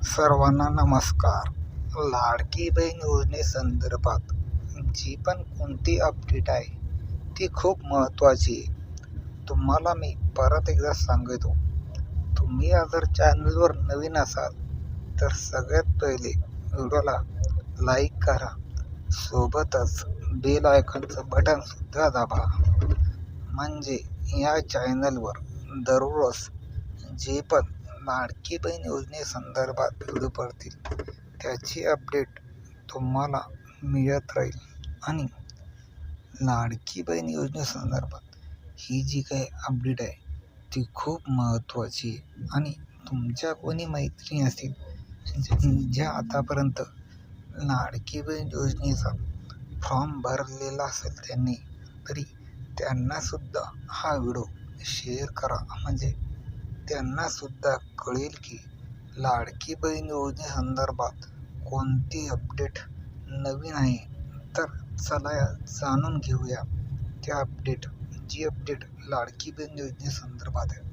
सर्वांना नमस्कार. लाडकी बहीण योजनेसंदर्भात जी पण कोणती अपडेट आहे ती खूप महत्त्वाची आहे. तुम्हाला मी परत एकदा सांगतो, तुम्ही जर चॅनलवर नवीन असाल तर सगळ्यात पहिले व्हिडिओला लाईक करा, सोबतच बेल आयकॉनचं बटनसुद्धा दाबा. म्हणजे या चॅनलवर दररोज जे पण लाडकी बहीण योजनेसंदर्भात व्हिडिओ पडतील त्याची अपडेट तुम्हाला मिळत राहील. आणि लाडकी बहीण योजनेसंदर्भात ही जी काही अपडेट आहे ती खूप महत्त्वाची आहे. आणि तुमच्या कोणी मैत्रिणी असतील ज्या आतापर्यंत लाडकी बहीण योजनेचा फॉर्म भरलेला असेल त्यांनी, तरी त्यांनासुद्धा हा व्हिडिओ शेअर करा. म्हणजे त्यांनासुद्धा कळेल की लाडकी बहीण योजनेसंदर्भात कोणती अपडेट नवीन आहे. तर चला जाणून घेऊया त्या अपडेट. जी अपडेट लाडकी बहीण योजनेसंदर्भात आहे.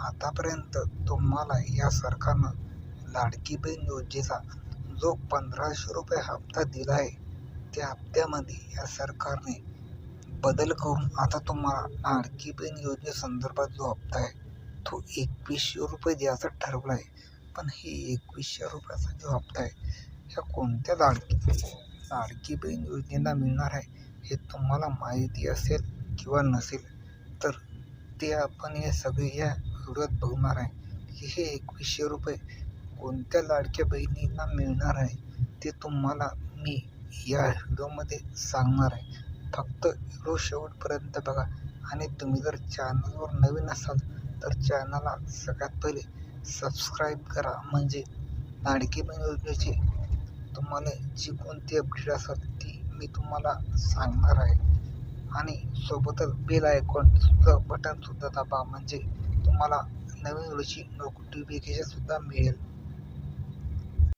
आतापर्यंत तुम्हाला या सरकारनं लाडकी बहीण योजनेचा जो 1500 रुपये हप्ता दिला आहे, त्या हप्त्यामध्ये या सरकारने बदल करून आता तुम्हाला लाडकी बहीण योजनेसंदर्भात जो हप्ता आहे तो 2100 रुपये द्यायचा ठरवला आहे. पण हे 2100 रुपयाचा जो हप्ता आहे ह्या कोणत्या लाडकी बहीण योजनेला मिळणार आहे हे तुम्हाला माहिती असेल किंवा नसेल तर ते आपण हे सगळे या व्हिडिओत बघणार आहे की हे 2100 रुपये कोणत्या लाडक्या बहिणींना मिळणार आहे ते तुम्हाला मी या व्हिडिओमध्ये सांगणार आहे. फक्त व्हिडिओ शेवटपर्यंत बघा. आणि तुम्ही जर चॅनलवर नवीन असाल तर चॅनलला सगळ्यात पहिले सबस्क्राईब करा. म्हणजे लाडकी बहीण योजनेची तुम्हाला जी कोणती अपडेट असेल ती मी तुम्हाला सांगणार आहे. आणि सोबतच बेल आयकॉनचं बटनसुद्धा दाबा. म्हणजे तुम्हाला नवीन व्हिडिओची नोटिफिकेशनसुद्धा मिळेल.